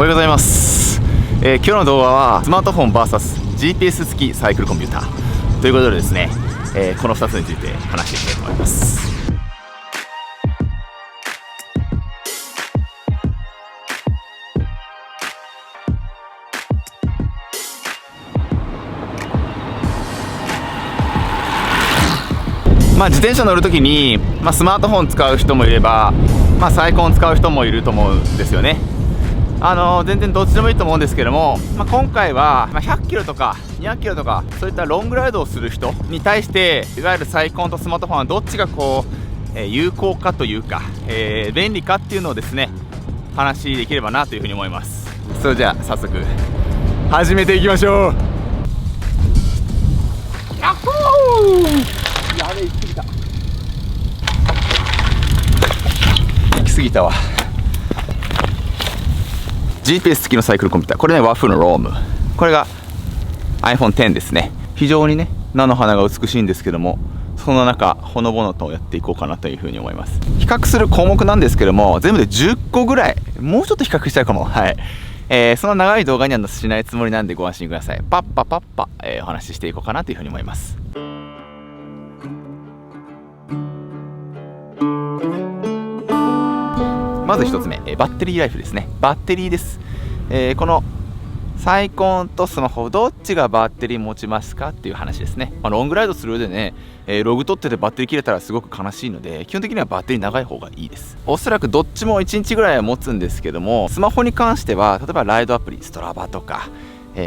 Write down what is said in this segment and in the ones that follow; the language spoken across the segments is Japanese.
おはようございます。今日の動画はスマートフォン VS GPS 付きサイクルコンピューターということでですね、この2つについて話していきたいと思います。自転車乗るときに、スマートフォン使う人もいれば、サイコン使う人もいると思うんですよね。全然どっちでもいいと思うんですけども、今回は100キロとか200キロとかそういったロングライドをする人に対して、いわゆるサイコンとスマートフォンはどっちが有効かというか、便利かっていうのをですね、話できればなというふうに思います。それじゃあ早速始めていきましょう。やっほー。やべえ、行き過ぎた。行き過ぎたわ。 GPS 付きのサイクルコンピューター、これね、和風のローム、これが iPhone X ですね。非常にね、菜の花が美しいんですけども、その中ほのぼのとやっていこうかなというふうに思います。比較する項目なんですけども、全部で10個ぐらい、もうちょっと比較しちゃうかも。はい、その長い動画にはしないつもりなんでご安心ください。パッパ、お話ししていこうかなというふうに思います。まず1つ目、バッテリーライフですね。バッテリーです。このサイコンとスマホ、どっちがバッテリー持ちますかっていう話ですね。ロングライドする上でね、ログ取っててバッテリー切れたらすごく悲しいので、基本的にはバッテリー長い方がいいです。おそらくどっちも1日ぐらいは持つんですけども、スマホに関しては例えばライドアプリ、ストラバとか、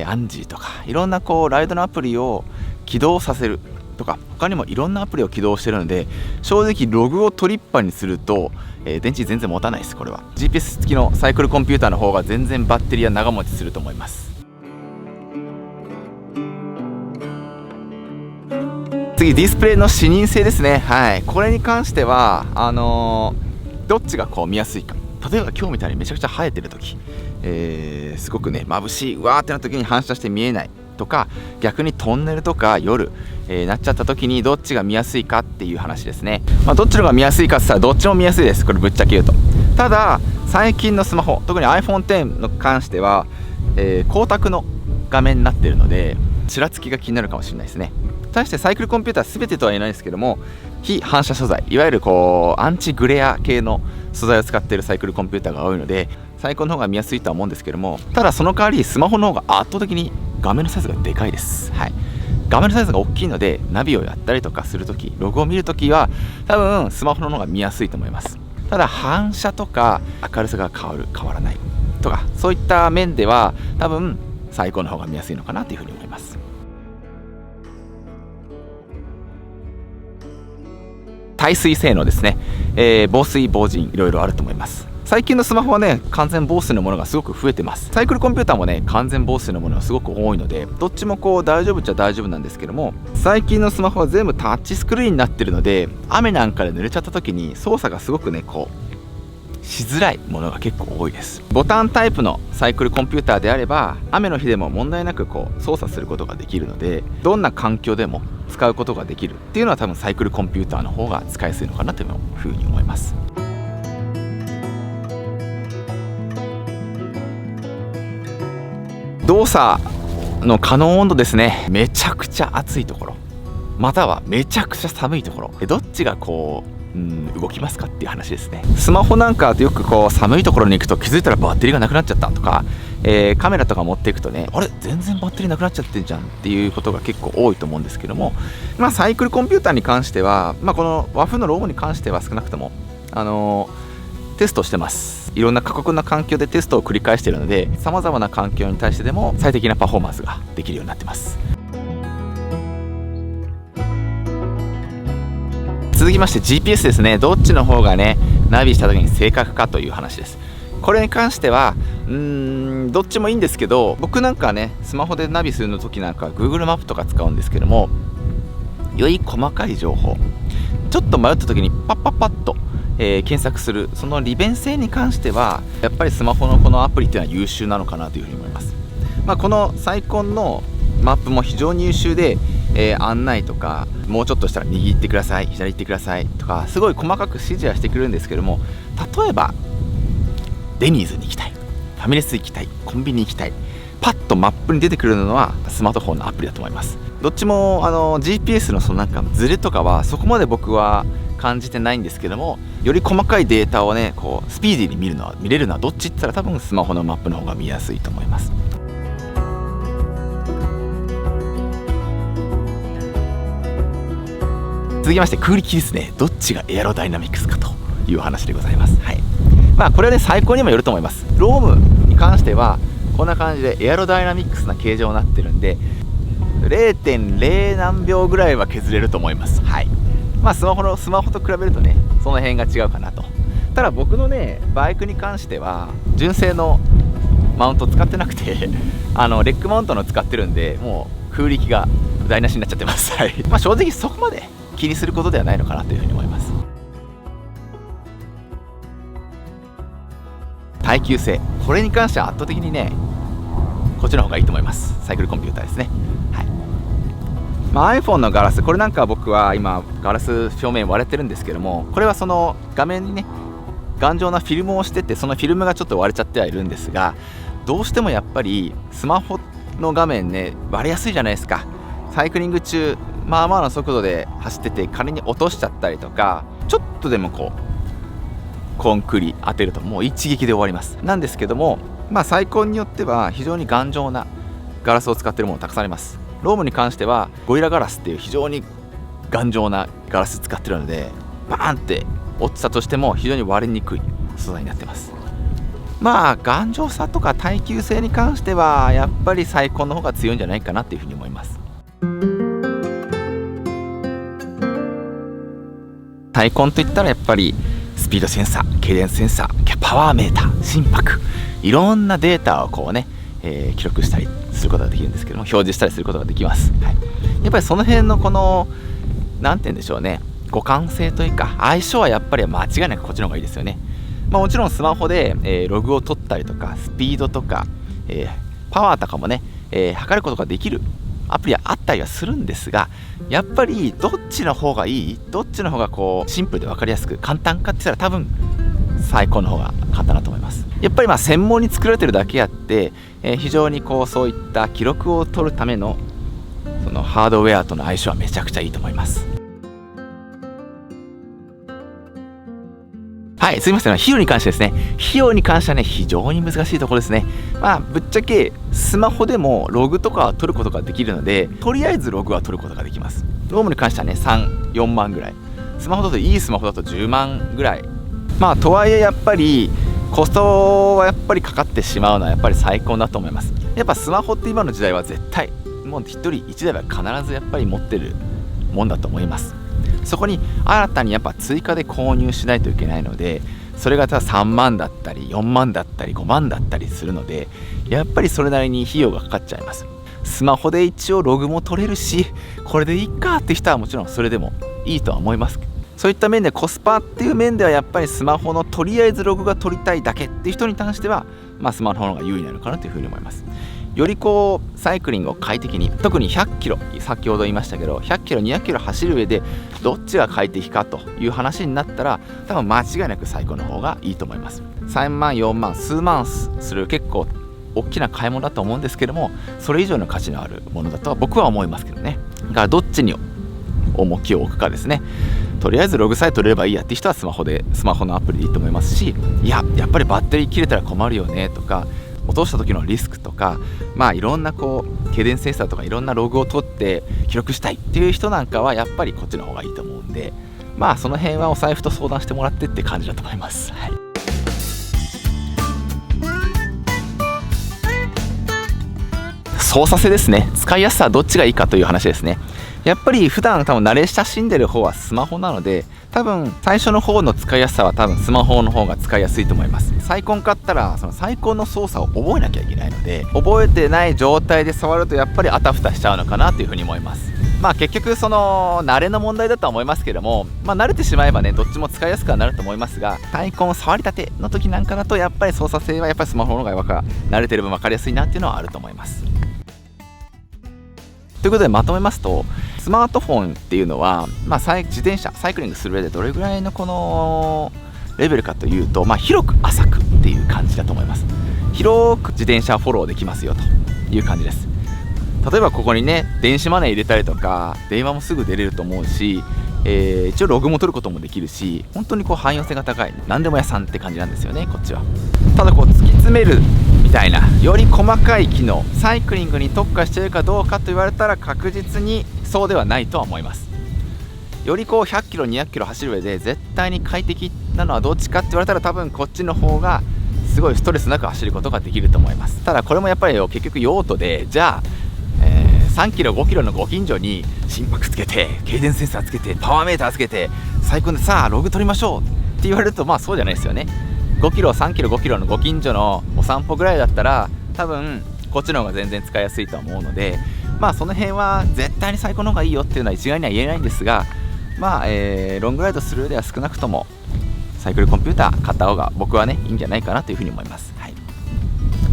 アンジーとか、いろんなライドのアプリを起動させるとか、他にもいろんなアプリを起動してるので、正直ログを取りっぱにすると、電池全然持たないです。これは GPS 付きのサイクルコンピューターの方が全然バッテリーは長持ちすると思います。次、ディスプレイの視認性ですね。はい、これに関してはどっちが見やすいか。例えば今日みたいにめちゃくちゃ生えてる時、すごくね眩しい、うわーってな時に反射して見えないとか、逆にトンネルとか夜、なっちゃった時にどっちが見やすいかっていう話ですね。どっちのが見やすいかって言ったらどっちも見やすいです。これぶっちゃけ言うと。ただ最近のスマホ、特に iPhone X に関しては、光沢の画面になっているので、ちらつきが気になるかもしれないですね。対してサイクルコンピューター全てとは言えないですけども、非反射素材、いわゆるアンチグレア系の素材を使っているサイクルコンピューターが多いので、サイコンの方が見やすいとは思うんですけども、ただその代わりスマホの方が圧倒的に画面のサイズがでかいです。はい、画面のサイズが大きいので、ナビをやったりとかするとき、ログを見るときは多分スマホの方が見やすいと思います。ただ反射とか明るさが変わる変わらないとか、そういった面では多分サイコンの方が見やすいのかなというふうに思います。耐水性能ですね。防水防塵いろいろあると思います。最近のスマホはね、完全防水のものがすごく増えてます。サイクルコンピューターもね、完全防水のものがすごく多いので、どっちも大丈夫っちゃ大丈夫なんですけども、最近のスマホは全部タッチスクリーンになってるので、雨なんかで濡れちゃった時に操作がすごくねしづらいものが結構多いです。ボタンタイプのサイクルコンピューターであれば、雨の日でも問題なく操作することができるので、どんな環境でも使うことができるっていうのは、多分サイクルコンピューターの方が使いやすいのかなというふうに思います。動作の可能温度ですね。めちゃくちゃ暑いところ、またはめちゃくちゃ寒いところ、どっちが動きますかっていう話ですね。スマホなんかだとよく寒いところに行くと気づいたらバッテリーがなくなっちゃったとか、カメラとか持っていくとね、あれ全然バッテリーなくなっちゃってんじゃんっていうことが結構多いと思うんですけども、サイクルコンピューターに関しては、この和風のロームに関しては少なくともテストしてます。いろんな過酷な環境でテストを繰り返しているので、さまざまな環境に対してでも最適なパフォーマンスができるようになってます。続きまして GPS ですね。どっちの方がねナビした時に正確かという話です。これに関してはどっちもいいんですけど、僕なんかねスマホでナビするの時なんかは Google マップとか使うんですけども、より細かい情報、ちょっと迷った時にパッと検索する、その利便性に関してはやっぱりスマホのこのアプリっていうのは優秀なのかなというふうに思います。このサイコンのマップも非常に優秀で、案内とか、もうちょっとしたら右行ってください、左行ってくださいとか、すごい細かく指示はしてくれるんですけども、例えばデニーズに行きたい、ファミレス行きたい、コンビニ行きたい、パッとマップに出てくるのはスマートフォンのアプリだと思います。どっちもGPS のそのなんかズレとかはそこまで僕は感じてないんですけども、より細かいデータをねこうスピーディーに見れるのはどっちって言ったら多分スマホのマップの方が見やすいと思います。続きまして空力ですね。どっちがエアロダイナミクスかという話でございます。はい、これはね最高にもよると思います。ロームに関してはこんな感じでエアロダイナミクスな形状になってるんで 0.0 何秒ぐらいは削れると思います。はい、スマホと比べるとねその辺が違うかなと。ただ僕のねバイクに関しては純正のマウント使ってなくてレッグマウントの使ってるんで、もう空力が台無しになっちゃってます。はい、正直そこまで気にすることではないのかなというふうに思います。耐久性、これに関しては圧倒的にねこっちの方がいいと思います。サイクルコンピューターですね。はい、iPhone のガラス、これなんか僕は今ガラス表面割れてるんですけども、これはその画面にね頑丈なフィルムをしてて、そのフィルムがちょっと割れちゃってはいるんですが、どうしてもやっぱりスマホの画面ね割れやすいじゃないですか。サイクリング中まあまあの速度で走ってて仮に落としちゃったりとか、ちょっとでもこうコンクリ当てるともう一撃で終わります。なんですけども、サイコンによっては非常に頑丈なガラスを使っているものたくさんあります。ロームに関してはゴリラガラスっていう非常に頑丈なガラス使ってるので、バーンって落ちたとしても非常に割れにくい素材になってます。頑丈さとか耐久性に関してはやっぱりサイコンの方が強いんじゃないかなっていうふうに思います。サイコンといったらやっぱりスピードセンサー、ケイデンスセンサー、パワーメーター、心拍、いろんなデータをこうね、記録したりすることができるんですけども、表示したりすることができます。はい、やっぱりその辺のこのなんて言うんでしょうね、互換性というか相性はやっぱり間違いなくこっちの方がいいですよね。もちろんスマホで、ログを取ったりとかスピードとか、パワーとかもね、測ることができるアプリはあったりはするんですが、やっぱりどっちの方がいい、どっちの方がこうシンプルで分かりやすく簡単かって言ったら多分最高の方が簡単だと思います。やっぱり専門に作られてるだけあって、非常にこうそういった記録を取るためのそのハードウェアとの相性はめちゃくちゃいいと思います。はい、すみません。費用に関してですね、費用に関してはね非常に難しいところですね。ぶっちゃけスマホでもログとかは取ることができるので、とりあえずログは取ることができます。ロームに関してはね3、4万ぐらい、スマホだといいスマホだと10万ぐらい。とはいえやっぱりコストはやっぱりかかってしまうのはやっぱり最高だと思います。やっぱスマホって今の時代は絶対もう1人1台は必ずやっぱり持ってるもんだと思います。そこに新たにやっぱ追加で購入しないといけないので、それが3万だったり4万だったり5万だったりするので、やっぱりそれなりに費用がかかっちゃいます。スマホで一応ログも取れるし、これでいいかって人はもちろんそれでもいいとは思います。そういった面でコスパっていう面ではやっぱりスマホのとりあえずログが取りたいだけっていう人に関しては、スマホの方が優位なのかなというふうに思います。よりこうサイクリングを快適に、特に100キロ、先ほど言いましたけど100キロ200キロ走る上でどっちが快適かという話になったら、多分間違いなくサイコンの方がいいと思います。3万4万数万する結構大きな買い物だと思うんですけども、それ以上の価値のあるものだとは僕は思いますけどね。だからどっちに重きを置くかですね。とりあえずログさえ取れればいいやって人はスマホのアプリでいいと思いますし、やっぱりバッテリー切れたら困るよねとか、落とした時のリスクとか、いろんなこうケイデンセンサーとかいろんなログを取って記録したいっていう人なんかはやっぱりこっちの方がいいと思うんで、その辺はお財布と相談してもらってって感じだと思います。はい、操作性ですね。使いやすさはどっちがいいかという話ですね。やっぱり普段多分慣れ親しんでる方はスマホなので、多分最初の方の使いやすさは多分スマホの方が使いやすいと思います。サイコン買ったらそのサイコンの操作を覚えなきゃいけないので、覚えてない状態で触るとやっぱりあたふたしちゃうのかなというふうに思います。結局その慣れの問題だとは思いますけども、慣れてしまえばねどっちも使いやすくはなると思いますが、サイコン触りたての時なんかだとやっぱり操作性はやっぱりスマホの方が慣れてる分分かりやすいなっていうのはあると思います。ということでまとめますと、スマートフォンっていうのは、自転車サイクリングする上でどれぐらいのこのレベルかというと、広く浅くっていう感じだと思います。広く自転車フォローできますよという感じです。例えばここにね電子マネー入れたりとか電話もすぐ出れると思うし、一応ログも取ることもできるし、本当にこう汎用性が高い何でも屋さんって感じなんですよね、こっちは。ただこう突き詰めるみたいなより細かい機能、サイクリングに特化しているかどうかと言われたら確実にそうではないとは思います。よりこう100キロ200キロ走る上で絶対に快適なのはどっちかって言われたら、多分こっちの方がすごいストレスなく走ることができると思います。ただこれもやっぱり結局用途で、じゃあ、3キロ5キロのご近所に心拍つけてケイデンスセンサーつけてパワーメーターつけて最高でさあログ取りましょうって言われると、まあそうじゃないですよね。5キロ3キロ5キロのご近所のお散歩ぐらいだったら多分こっちの方が全然使いやすいと思うので、まあその辺は絶対に最高の方がいいよっていうのは一概には言えないんですが、まあ、ロングライドする上では少なくともサイクルコンピューター買った方が僕はねいいんじゃないかなというふうに思います。はい、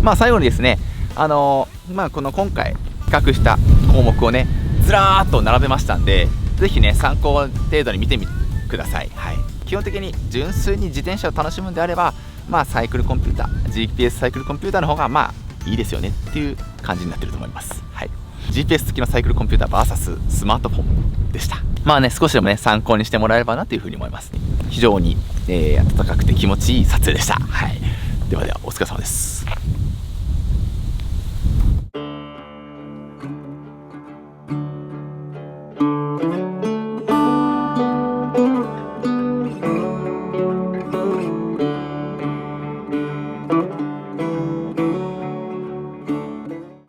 まあ最後にですね、まあこの今回比較した項目をねずらーっと並べましたんで、ぜひね参考程度に見てみてください。はい、基本的に純粋に自転車を楽しむんであれば、まあサイクルコンピューター GPS サイクルコンピューターの方がまあいいですよねっていう感じになってると思います。はい、GPS 付きのサイクルコンピューター VS スマートフォンでした。まあね少しでもね参考にしてもらえればなというふうに思います。非常に、暖かくて気持ちいい撮影でした。はい、ではではお疲れ様です。